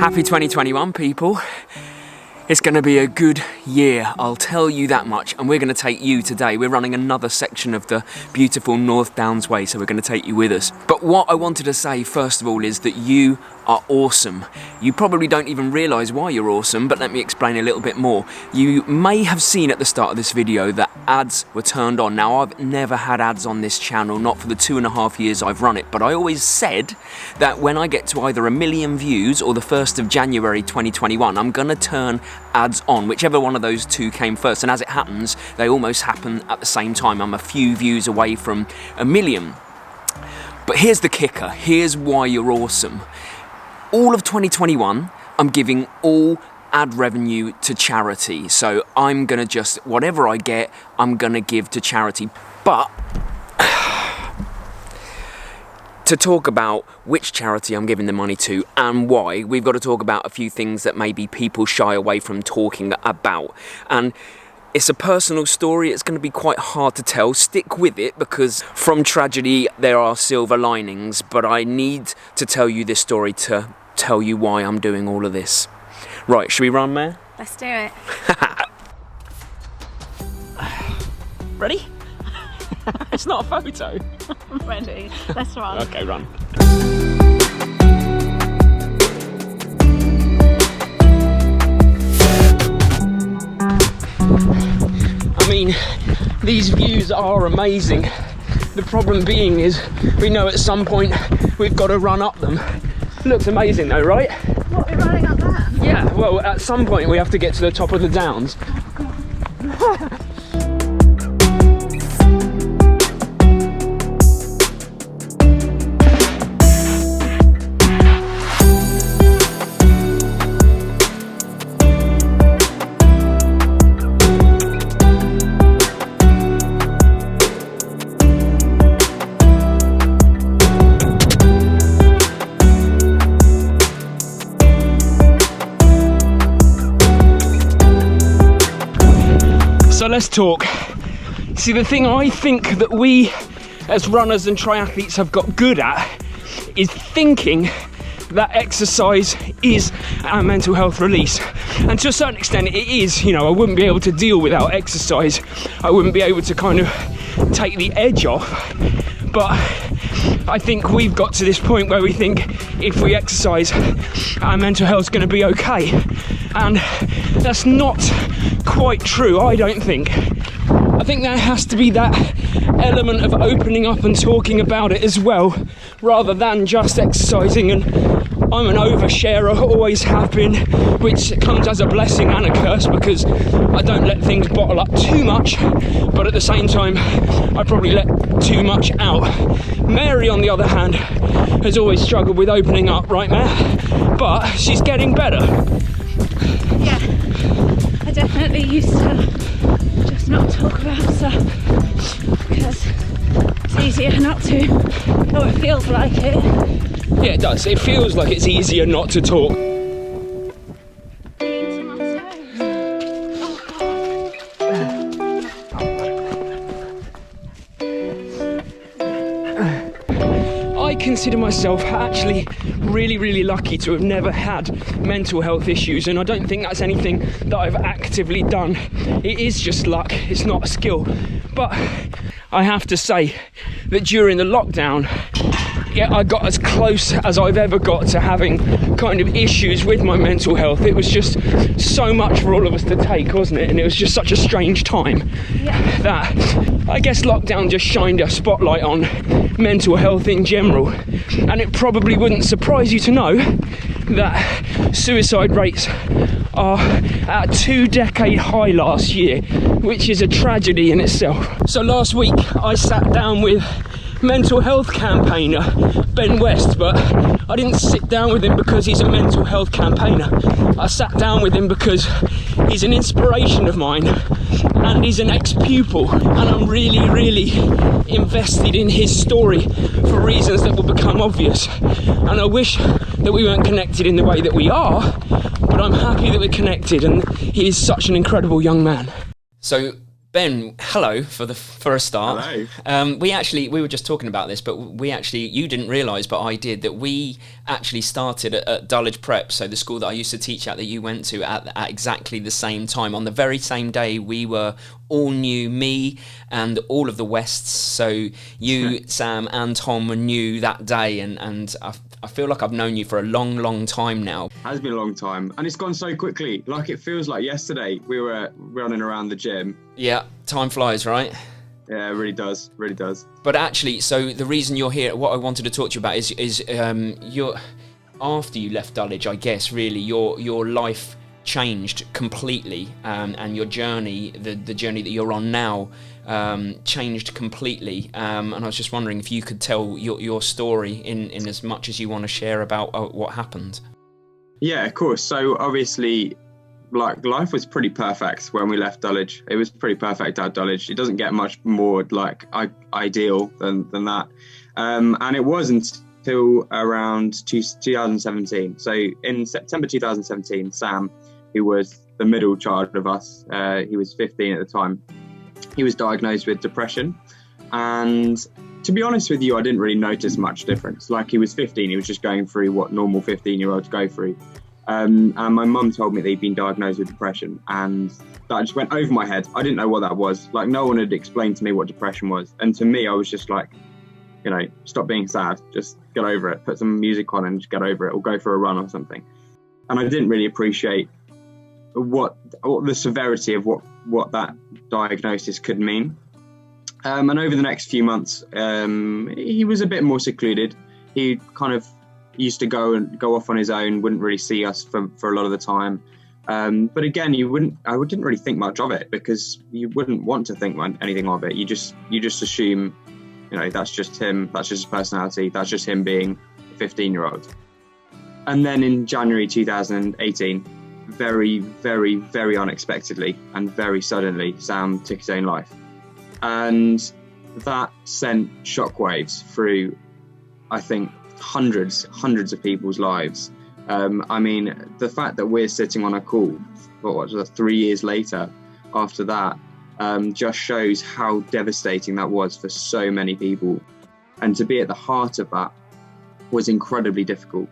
Happy 2021, people. It's going to be a good year, I'll tell you that much, and we're going to take you today. We're running another section of the beautiful North Downs Way, so we're going to take you with us. But what I wanted to say first of all is that you are awesome. You probably don't even realise why you're awesome, but let me explain a little bit more. You may have seen at the start of this video that ads were turned on. Now, I've never had ads on this channel, not for the 2.5 years I've run it, but I always said that when I get to either 1 million views or the 1st of January 2021, I'm going to turn ads on, whichever one of those two came first. And as it happens, they almost happen at the same time. I'm a few views away from 1 million. But here's the kicker. Here's why you're awesome. All of 2021, I'm giving all ad revenue to charity. So I'm going to just, whatever I get, I'm going to give to charity. But to talk about which charity I'm giving the money to and why, we've got to talk about a few things that maybe people shy away from talking about. And it's a personal story. It's going to be quite hard to tell. Stick with it, because from tragedy there are silver linings. But I need to tell you this story to tell you why I'm doing all of this. Right, should we run, Mare? Let's do it. Ready? It's not a photo. I'm ready. Let's run. Okay, run. I mean, these views are amazing. The problem being is we know at some point we've got to run up them. Looks amazing though, right? What, we're running up that? Yeah, well, at some point we have to get to the top of the downs. So let's talk. See, the thing I think that we as runners and triathletes have got good at is thinking that exercise is our mental health release. And to a certain extent it is. You know, I wouldn't be able to deal without exercise. I wouldn't be able to kind of take the edge off. But I think we've got to this point where we think if we exercise, our mental health's going to be okay. And that's not quite true, I don't think. I think there has to be that element of opening up and talking about it as well, rather than just exercising. And I'm an oversharer, always have been, which comes as a blessing and a curse, because I don't let things bottle up too much, but at the same time I probably let too much out. Mary, on the other hand, has always struggled with opening up, right, Mare? But she's getting better. Yeah, I definitely used to just not talk about stuff because it's easier not to, or it feels like it. Yeah, it does. It feels like it's easier not to talk. I consider myself actually really lucky to have never had mental health issues, and I don't think that's anything that I've actively done. It is just luck, it's not a skill. But I have to say that during the lockdown, yeah, I got as close as I've ever got to having kind of issues with my mental health. It was just so much for all of us to take, wasn't it? And it was just such a strange time. Yeah. That I guess lockdown just shined a spotlight on mental health in general. And it probably wouldn't surprise you to know that suicide rates are at a 2-decade high last year, which is a tragedy in itself. So last week I sat down with mental health campaigner Ben West, but I didn't sit down with him because he's a mental health campaigner. I sat down with him because he's an inspiration of mine and he's an ex-pupil, and I'm really invested in his story for reasons that will become obvious. And I wish that we weren't connected in the way that we are, but I'm happy that we're connected, and he is such an incredible young man. So Ben, hello for a start. Hello. We were just talking about this, but you didn't realise, but I did, that we actually started at Dulwich Prep, so the school that I used to teach at, that you went to, at exactly the same time. On the very same day, we were all new, me and all of the Wests. So you, Sam, and Tom were new that day, and I feel like I've known you for a long, long time now. It has been a long time, and it's gone so quickly. Like, it feels like yesterday we were running around the gym. Yeah, time flies, right? Yeah, it really does, really does. But actually, so the reason you're here, what I wanted to talk to you about is your, after you left Dulwich, I guess, really, your life changed completely, and your journey, the journey that you're on now, changed completely. And I was just wondering if you could tell your story in as much as you want to share about what happened. Yeah, of course. So obviously, like, life was pretty perfect when we left Dulwich. It was pretty perfect at Dulwich. It doesn't get much more like ideal than that. And it wasn't till around 2017. So in September 2017, Sam, who was the middle child of us, he was 15 at the time, he was diagnosed with depression. And to be honest with you, I didn't really notice much difference. Like, he was 15, he was just going through what normal 15-year-olds go through. And my mum told me that he'd been diagnosed with depression, and that just went over my head. I didn't know what that was. Like, no one had explained to me what depression was. And to me, I was just like, you know, stop being sad, just get over it, put some music on and just get over it, or go for a run or something. And I didn't really appreciate what the severity of what that diagnosis could mean. And over the next few months, he was a bit more secluded. He kind of used to go off on his own, wouldn't really see us for a lot of the time. But again, I didn't really think much of it, because you wouldn't want to think anything of it. You just assume, you know, that's just him, that's just his personality, that's just him being a 15-year-old. And then in January 2018, very, very, very unexpectedly and very suddenly, Sam took his own life. And that sent shockwaves through, I think, hundreds of people's lives. I mean, the fact that we're sitting on a call, what was it, 3 years later after that, just shows how devastating that was for so many people. And to be at the heart of that was incredibly difficult.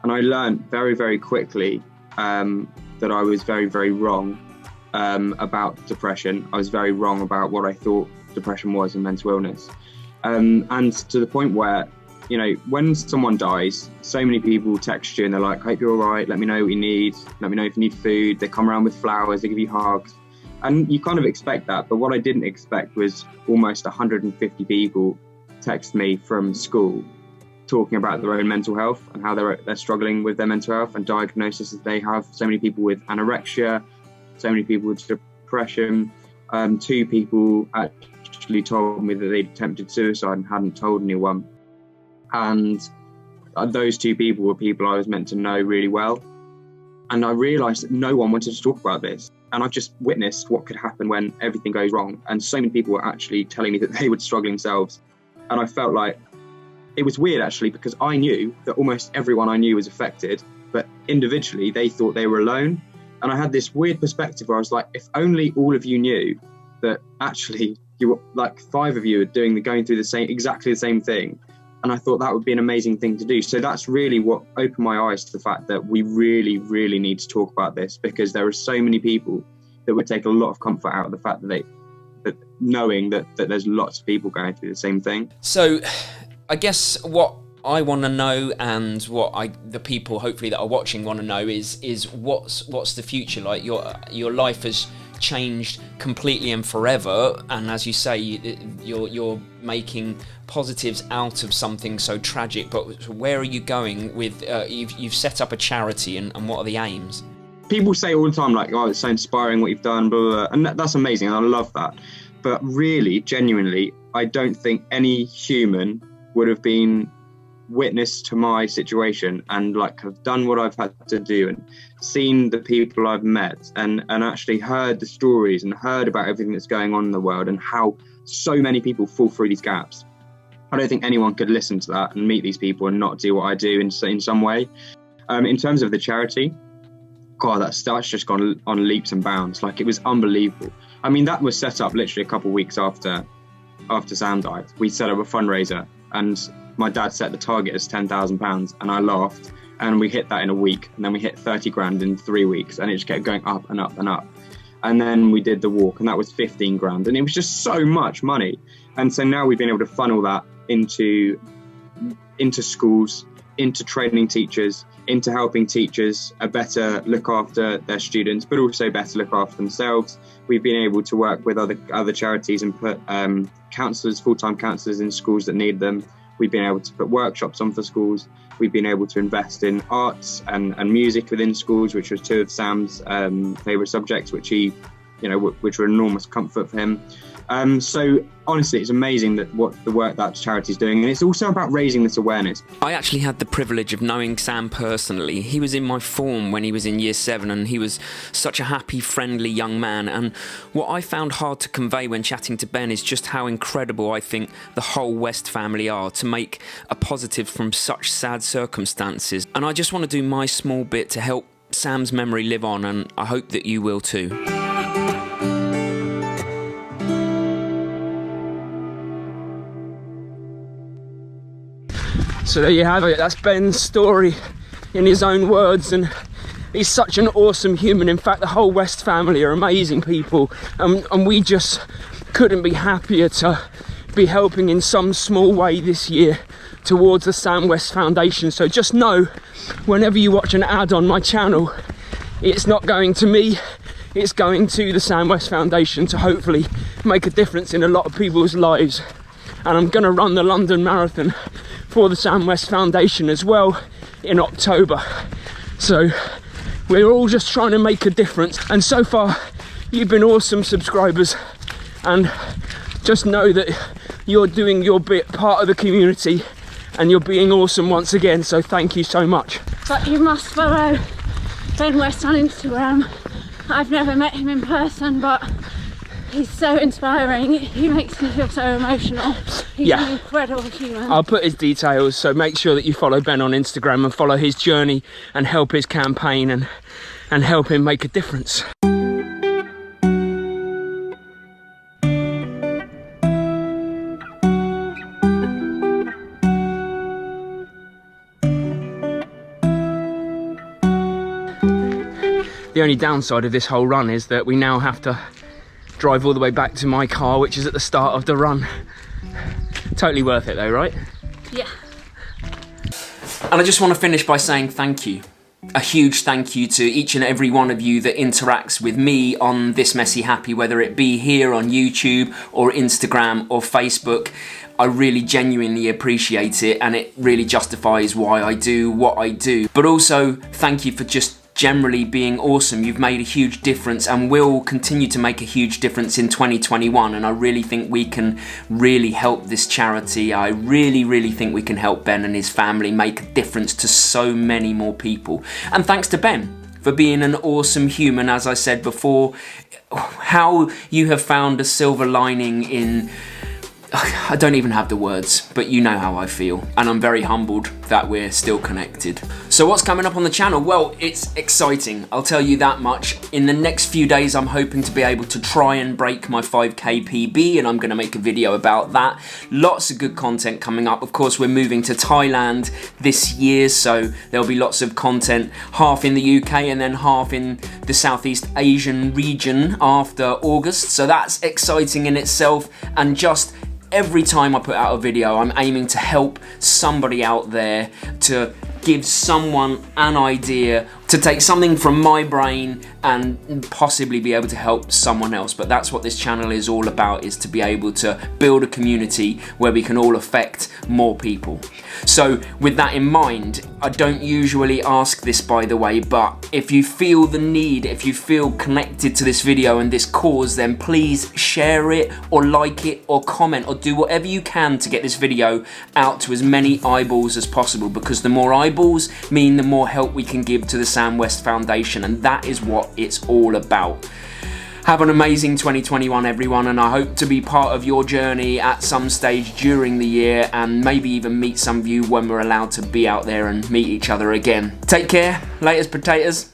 And I learned very, very quickly that I was very, very wrong about depression. I was very wrong about what I thought depression was and mental illness. And to the point where, you know, when someone dies, so many people text you and they're like, hope you're all right, let me know what you need, let me know if you need food. They come around with flowers, they give you hugs. And you kind of expect that. But what I didn't expect was almost 150 people text me from school talking about their own mental health and how they're struggling with their mental health and diagnoses that they have. So many people with anorexia, so many people with depression. 2 people actually told me that they'd attempted suicide and hadn't told anyone. And those 2 people were people I was meant to know really well. And I realised that no one wanted to talk about this. And I've just witnessed what could happen when everything goes wrong. And so many people were actually telling me that they were struggling themselves. And I felt like it was weird, actually, because I knew that almost everyone I knew was affected, but individually they thought they were alone. And I had this weird perspective where I was like, if only all of you knew that actually you were, like, 5 of you are going through exactly the same thing. And I thought that would be an amazing thing to do. So that's really what opened my eyes to the fact that we really, really need to talk about this, because there are so many people that would take a lot of comfort out of the fact that knowing that there's lots of people going through the same thing. So I guess what I want to know, and what the people hopefully that are watching want to know, is what's the future like? Your life has changed completely and forever, and as you say, you're making positives out of something so tragic. But where are you going with? You've set up a charity, and what are the aims? People say all the time, like, oh, it's so inspiring what you've done, blah, blah, blah. And that's amazing, and I love that. But really, genuinely, I don't think any human would have been witness to my situation and like have done what I've had to do and seen the people I've met and actually heard the stories and heard about everything that's going on in the world and how so many people fall through these gaps. I don't think anyone could listen to that and meet these people and not do what I do in some way. In terms of the charity, God, that's just gone on leaps and bounds. Like, it was unbelievable. I mean, that was set up literally a couple of weeks after Sam died. We set up a fundraiser, and my dad set the target as £10,000, and I laughed, and we hit that in a week, and then we hit 30 grand in 3 weeks, and it just kept going up and up and up. And then we did the walk, and that was 15 grand, and it was just so much money. And so now we've been able to funnel that into schools, into training teachers, into helping teachers better look after their students, but also better look after themselves. We've been able to work with other charities and put counsellors, full-time counsellors in schools that need them. We've been able to put workshops on for schools. We've been able to invest in arts and music within schools, which was 2 of Sam's favourite subjects, which were an enormous comfort for him. So honestly, it's amazing that the work that charity is doing, and it's also about raising this awareness. I actually had the privilege of knowing Sam personally. He was in my form when he was in year 7, and he was such a happy, friendly young man. And what I found hard to convey when chatting to Ben is just how incredible I think the whole West family are to make a positive from such sad circumstances. And I just want to do my small bit to help Sam's memory live on, and I hope that you will too. So there you have it, that's Ben's story in his own words, and he's such an awesome human. In fact, the whole West family are amazing people, and we just couldn't be happier to be helping in some small way this year towards the Sam West Foundation. So just know, whenever you watch an ad on my channel, it's not going to me, it's going to the Sam West Foundation to hopefully make a difference in a lot of people's lives. And I'm going to run the London Marathon for the Sam West Foundation as well in October. So we're all just trying to make a difference, and so far you've been awesome subscribers, and just know that you're doing your bit, part of the community, and you're being awesome once again, so thank you so much. But you must follow Ben West on Instagram. I've never met him in person, but he's so inspiring. He makes me feel so emotional. He's an incredible human. I'll put his details, so make sure that you follow Ben on Instagram and follow his journey and help his campaign and help him make a difference. The only downside of this whole run is that we now have to drive all the way back to my car, which is at the start of the run. Totally worth it though, right? Yeah. And I just want to finish by saying thank you. A huge thank you to each and every one of you that interacts with me on This Messy Happy, whether it be here on YouTube or Instagram or Facebook. I really genuinely appreciate it, and it really justifies why I do what I do. But also, thank you for just generally being awesome. You've made a huge difference and will continue to make a huge difference in 2021, and I really think we can really help this charity. I really think we can help Ben and his family make a difference to so many more people. And thanks to Ben for being an awesome human. As I said before, how you have found a silver lining in, I don't even have the words, but you know how I feel, and I'm very humbled that we're still connected. So what's coming up on the channel? Well, it's exciting, I'll tell you that much. In the next few days, I'm hoping to be able to try and break my 5k PB, and I'm going to make a video about that. Lots of good content coming up. Of course, we're moving to Thailand this year, so there'll be lots of content, half in the UK and then half in the Southeast Asian region after August. So that's exciting in itself, and just every time I put out a video, I'm aiming to help somebody out there, to give someone an idea, to take something from my brain and possibly be able to help someone else. But that's what this channel is all about, is to be able to build a community where we can all affect more people. So with that in mind, I don't usually ask this, by the way, but if you feel the need, if you feel connected to this video and this cause, then please share it or like it or comment or do whatever you can to get this video out to as many eyeballs as possible, because the more eyeballs mean the more help we can give to the Sam West Foundation, and that is what it's all about. Have an amazing 2021, everyone, and I hope to be part of your journey at some stage during the year, and maybe even meet some of you when we're allowed to be out there and meet each other again. Take care, laters potatoes.